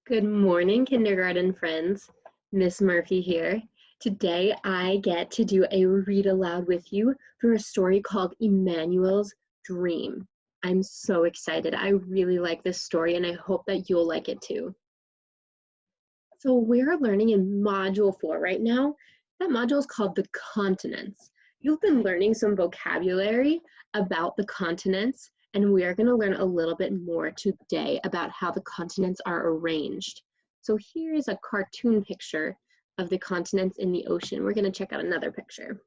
Good morning, kindergarten friends. Miss Murphy here. Today I get to do a read aloud with you for a story called Emmanuel's Dream. I'm so excited. I really like this story and I hope that you'll like it too. So we're learning in Module 4 right now. That module is called the continents. You've been learning some vocabulary about the continents, and we are going to learn a little bit more today about how the continents are arranged. So here is a cartoon picture of the continents in the ocean. We're going to check out another picture.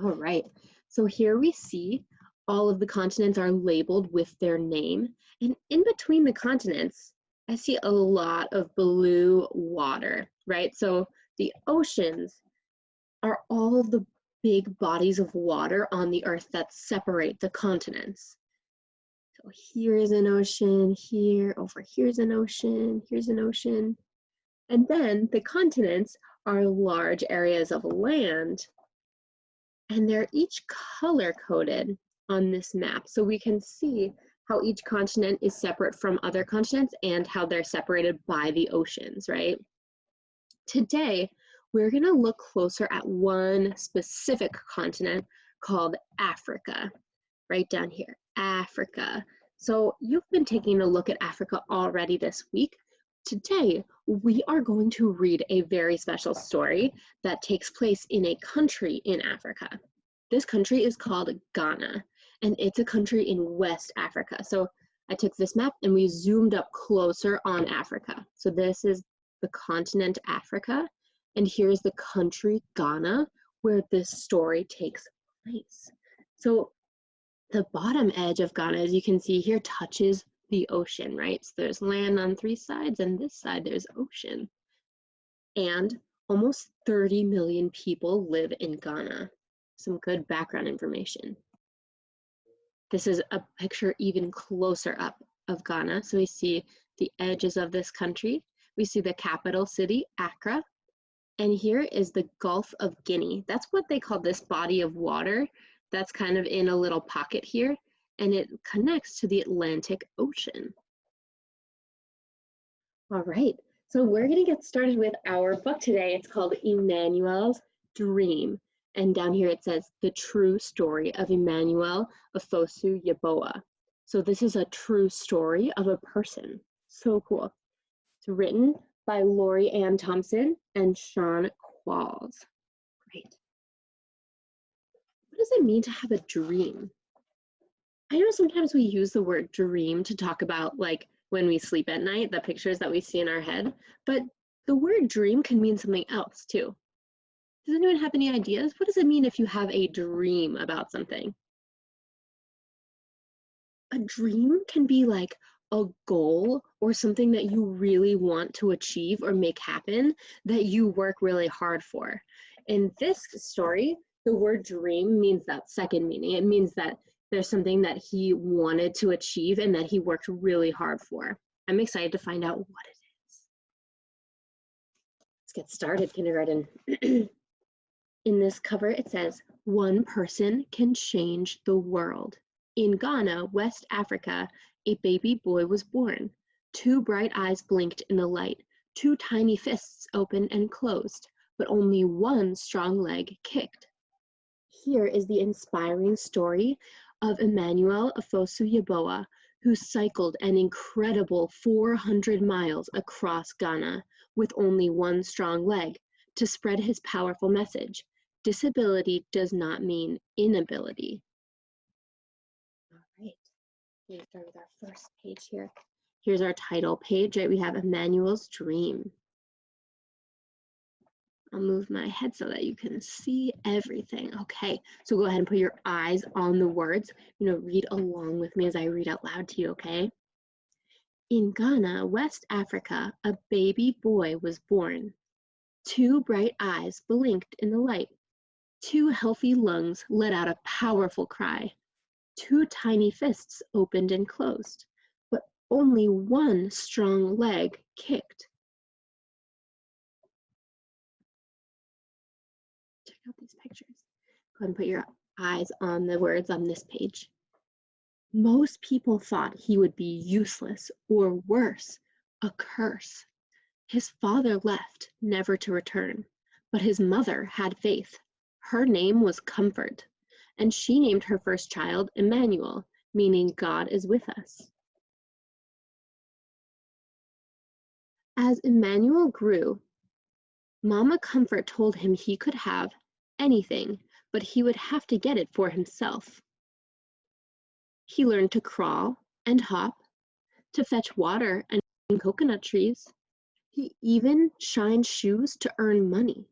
All right, so here we see all of the continents are labeled with their name, and in between the continents, I see a lot of blue water, right? So the oceans are all of the big bodies of water on the earth that separate the continents. So here is an ocean, over here's an ocean, here's an ocean. And then the continents are large areas of land, and they're each color-coded on this map. So we can see how each continent is separate from other continents and how they're separated by the oceans, right? Today, we're gonna look closer at one specific continent called Africa, right down here, Africa. So you've been taking a look at Africa already this week. Today, we are going to read a very special story that takes place in a country in Africa. This country is called Ghana, and it's a country in West Africa. So I took this map and we zoomed up closer on Africa. So this is the continent Africa, and here's the country Ghana, where this story takes place. So the bottom edge of Ghana, as you can see here, touches the ocean, right? So there's land on three sides, and this side there's ocean. And almost 30 million people live in Ghana. Some good background information. This is a picture even closer up of Ghana. So we see the edges of this country. We see the capital city, Accra. And here is the Gulf of Guinea. That's what they call this body of water that's kind of in a little pocket here, and it connects to the Atlantic Ocean. All right, so we're gonna get started with our book today. It's called Emmanuel's Dream. And down here it says, the true story of Emmanuel Ofosu Yeboah. So this is a true story of a person. So cool. It's written by Lori Ann Thompson and Sean Qualls. Great. What does it mean to have a dream? I know sometimes we use the word dream to talk about like when we sleep at night, the pictures that we see in our head, but the word dream can mean something else too. Does anyone have any ideas? What does it mean if you have a dream about something? A dream can be like a goal or something that you really want to achieve or make happen that you work really hard for. In this story, the word dream means that second meaning. It means that there's something that he wanted to achieve and that he worked really hard for. I'm excited to find out what it is. Let's get started, kindergarten. In this cover, it says, one person can change the world. In Ghana, West Africa, a baby boy was born. Two bright eyes blinked in the light. Two tiny fists opened and closed, but only one strong leg kicked. Here is the inspiring story of Emmanuel Ofosu Yeboah, who cycled an incredible 400 miles across Ghana with only one strong leg to spread his powerful message. Disability does not mean inability. All right, we're gonna start with our first page here. Here's our title page, right? We have Emmanuel's Dream. I'll move my head so that you can see everything. Okay, so go ahead and put your eyes on the words. You know, read along with me as I read out loud to you, okay? In Ghana, West Africa, a baby boy was born. Two bright eyes blinked in the light. Two healthy lungs let out a powerful cry. Two tiny fists opened and closed, but only one strong leg kicked. Check out these pictures. Go ahead and put your eyes on the words on this page. Most people thought he would be useless or worse, a curse. His father left, never to return, but his mother had faith. Her name was Comfort, and she named her first child Emmanuel, meaning God is with us. As Emmanuel grew, Mama Comfort told him he could have anything, but he would have to get it for himself. He learned to crawl and hop, to fetch water and coconut trees. He even shined shoes to earn money.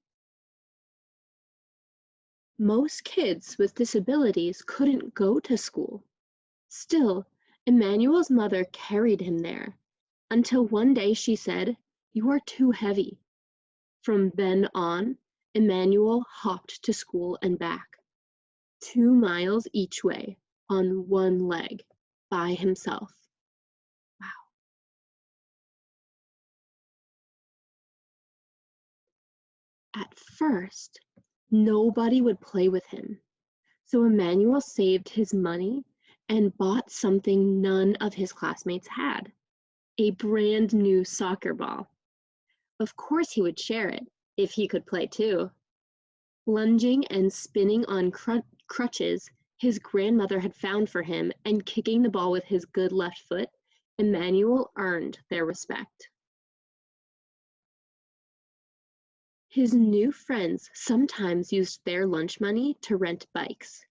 Most kids with disabilities couldn't go to school. Still, Emmanuel's mother carried him there, until one day she said, "You are too heavy." From then on, Emmanuel hopped to school and back, 2 miles each way, on one leg, by himself. Wow. At first, nobody would play with him, so Emmanuel saved his money and bought something none of his classmates had, a brand new soccer ball. Of course he would share it, if he could play too. Lunging and spinning on crutches his grandmother had found for him and kicking the ball with his good left foot, Emmanuel earned their respect. His new friends sometimes used their lunch money to rent bikes.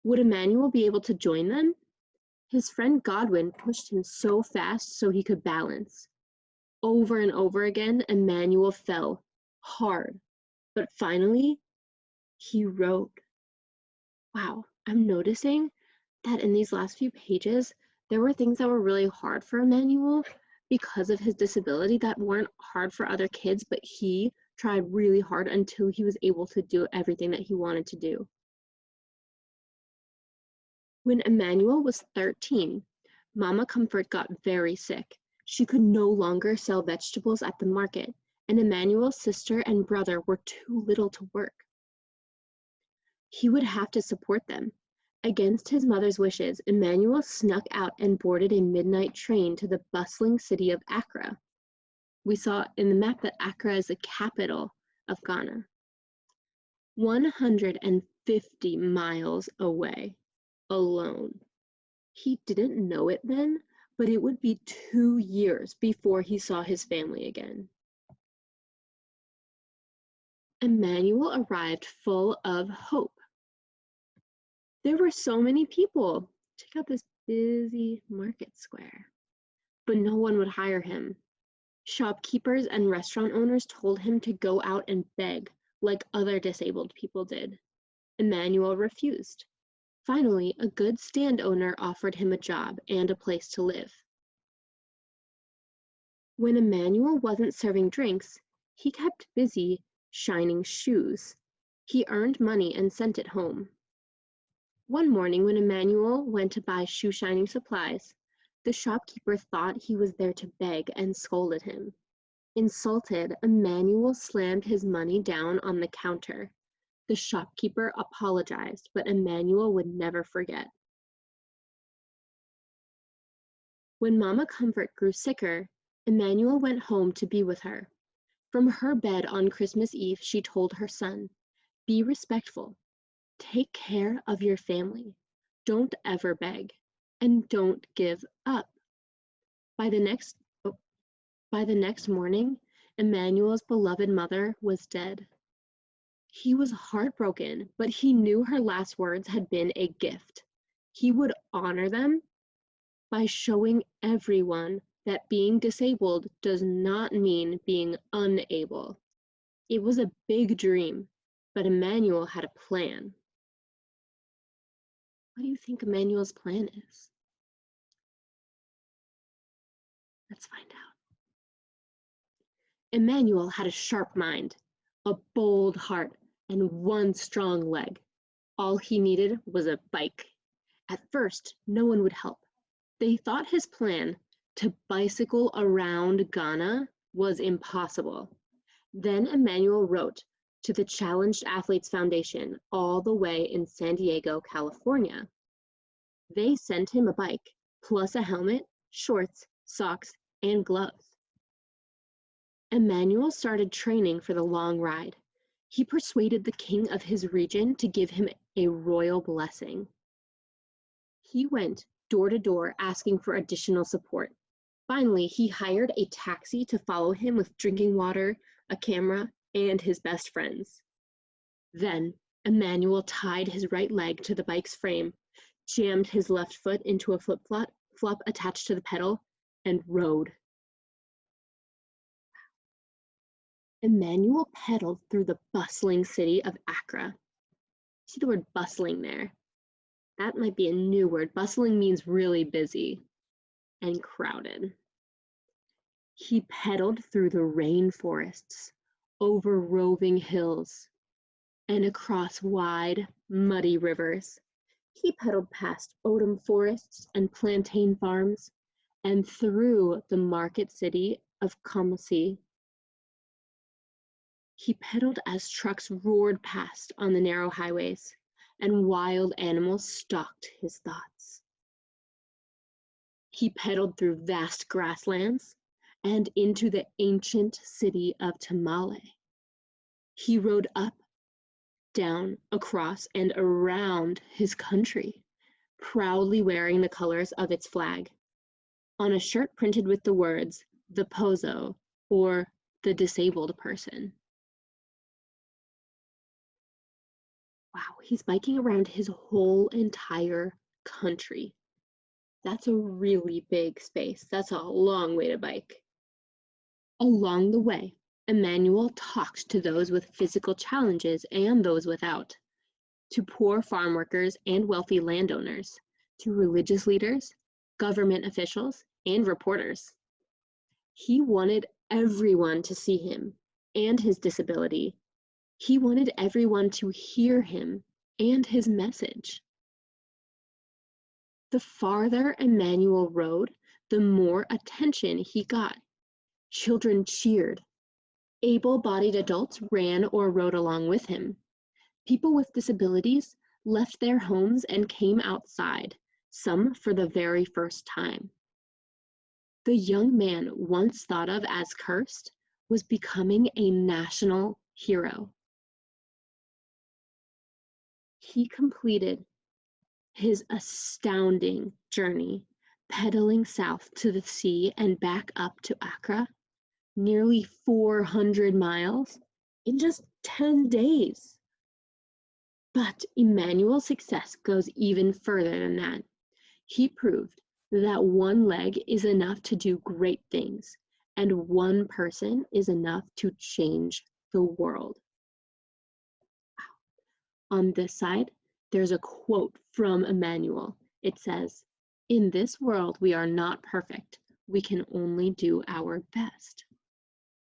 Would Emmanuel be able to join them? His friend Godwin pushed him so fast so he could balance. Over and over again, Emmanuel fell hard, but finally, he rode. Wow, I'm noticing that in these last few pages, there were things that were really hard for Emmanuel because of his disability that weren't hard for other kids, but he tried really hard until he was able to do everything that he wanted to do. When Emmanuel was 13, Mama Comfort got very sick. She could no longer sell vegetables at the market, and Emmanuel's sister and brother were too little to work. He would have to support them. Against his mother's wishes, Emmanuel snuck out and boarded a midnight train to the bustling city of Accra. We saw in the map that Accra is the capital of Ghana. 150 miles away, alone. He didn't know it then, but it would be 2 years before he saw his family again. Emmanuel arrived full of hope. There were so many people. Check out this busy market square. But no one would hire him. Shopkeepers and restaurant owners told him to go out and beg, like other disabled people did. Emmanuel refused. Finally, a good stand owner offered him a job and a place to live. When Emmanuel wasn't serving drinks, he kept busy shining shoes. He earned money and sent it home. One morning when Emmanuel went to buy shoe-shining supplies, the shopkeeper thought he was there to beg and scolded him. Insulted, Emmanuel slammed his money down on the counter. The shopkeeper apologized, but Emmanuel would never forget. When Mama Comfort grew sicker, Emmanuel went home to be with her. From her bed on Christmas Eve, she told her son, "Be respectful. Take care of your family. Don't ever beg. And don't give up." By the next morning, Emmanuel's beloved mother was dead. He was heartbroken, but he knew her last words had been a gift. He would honor them by showing everyone that being disabled does not mean being unable. It was a big dream, but Emmanuel had a plan. What do you think Emmanuel's plan is? Let's find out. Emmanuel had a sharp mind, a bold heart, and one strong leg. All he needed was a bike. At first, no one would help. They thought his plan to bicycle around Ghana was impossible. Then Emmanuel wrote to the Challenged Athletes Foundation all the way in San Diego, California. They sent him a bike, plus a helmet, shorts, socks, and gloves. Emmanuel started training for the long ride. He persuaded the king of his region to give him a royal blessing. He went door to door asking for additional support. Finally, he hired a taxi to follow him with drinking water, a camera, and his best friends. Then, Emmanuel tied his right leg to the bike's frame, jammed his left foot into a flip-flop attached to the pedal, and rode. Emmanuel pedaled through the bustling city of Accra. See the word bustling there? That might be a new word. Bustling means really busy and crowded. He pedaled through the rainforests, over roving hills, and across wide, muddy rivers. He pedaled past ogham forests and plantain farms, and through the market city of Kumasi. He pedaled as trucks roared past on the narrow highways, and wild animals stalked his thoughts. He pedaled through vast grasslands and into the ancient city of Tamale. He rode up, down, across, and around his country, proudly wearing the colors of its flag, on a shirt printed with the words, "The Pozo," or "The Disabled Person." Wow, he's biking around his whole entire country. That's a really big space. That's a long way to bike. Along the way, Emmanuel talked to those with physical challenges and those without, to poor farm workers and wealthy landowners, to religious leaders, government officials, and reporters. He wanted everyone to see him and his disability. He wanted everyone to hear him and his message. The farther Emmanuel rode, the more attention he got. Children cheered. Able-bodied adults ran or rode along with him. People with disabilities left their homes and came outside, some for the very first time. The young man once thought of as cursed was becoming a national hero. He completed his astounding journey, pedaling south to the sea and back up to Accra, nearly 400 miles in just 10 days. But Emmanuel's success goes even further than that. He proved that one leg is enough to do great things, and one person is enough to change the world. On this side, there's a quote from Emmanuel. It says, "In this world, we are not perfect. We can only do our best."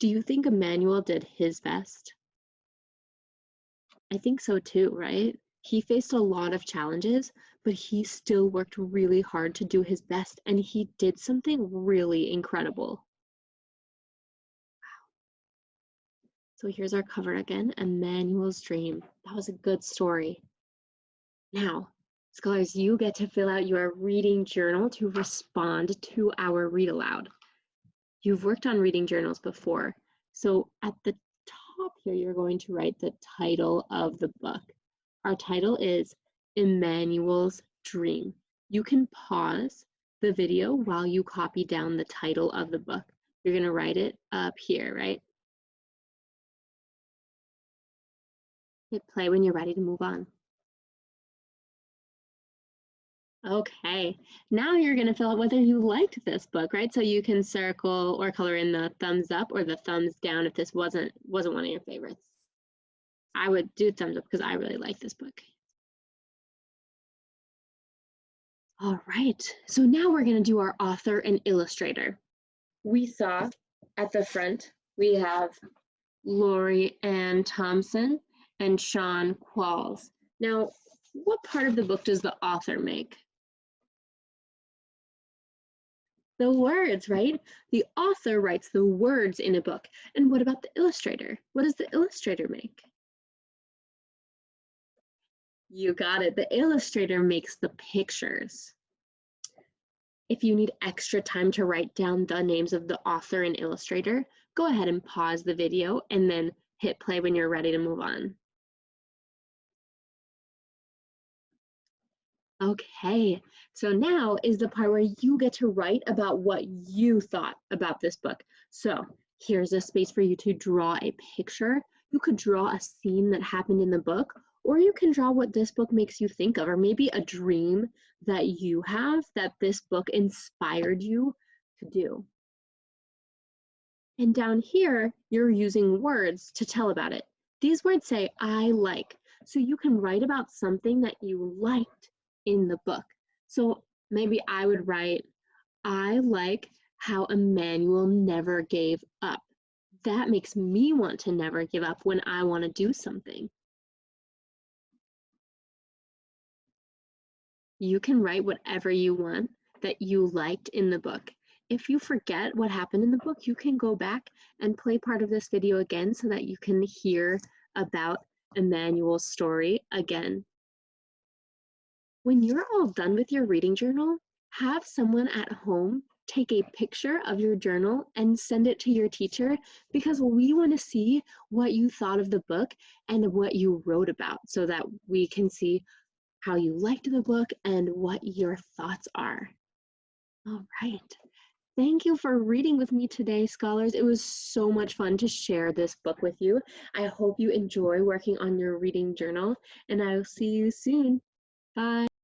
Do you think Emmanuel did his best? I think so too, right? He faced a lot of challenges, but he still worked really hard to do his best, and he did something really incredible. So here's our cover again, Emmanuel's Dream. That was a good story. Now, scholars, you get to fill out your reading journal to respond to our read aloud. You've worked on reading journals before, so at the top here, you're going to write the title of the book. Our title is Emmanuel's Dream. You can pause the video while you copy down the title of the book. You're going to write it up here, right? Hit play when you're ready to move on. Okay, now you're going to fill out whether you liked this book, right? So you can circle or color in the thumbs up or the thumbs down if this wasn't one of your favorites. I would do thumbs up because I really like this book. All right, so now we're going to do our author and illustrator. We saw at the front, we have Lori Ann Thompson and Sean Qualls. Now, what part of the book does the author make? The words, right? The author writes the words in a book. And what about the illustrator? What does the illustrator make? You got it. The illustrator makes the pictures. If you need extra time to write down the names of the author and illustrator, go ahead and pause the video and then hit play when you're ready to move on. Okay, so now is the part where you get to write about what you thought about this book. So here's a space for you to draw a picture. You could draw a scene that happened in the book, or you can draw what this book makes you think of, or maybe a dream that you have that this book inspired you to do. And down here, you're using words to tell about it. These words say, I like. So you can write about something that you liked in the book. So maybe I would write, I like how Emmanuel never gave up. That makes me want to never give up when I want to do something. You can write whatever you want that you liked in the book. If you forget what happened in the book, you can go back and play part of this video again so that you can hear about Emmanuel's story again. When you're all done with your reading journal, have someone at home take a picture of your journal and send it to your teacher, because we want to see what you thought of the book and what you wrote about so that we can see how you liked the book and what your thoughts are. All right. Thank you for reading with me today, scholars. It was so much fun to share this book with you. I hope you enjoy working on your reading journal, and I will see you soon. Bye.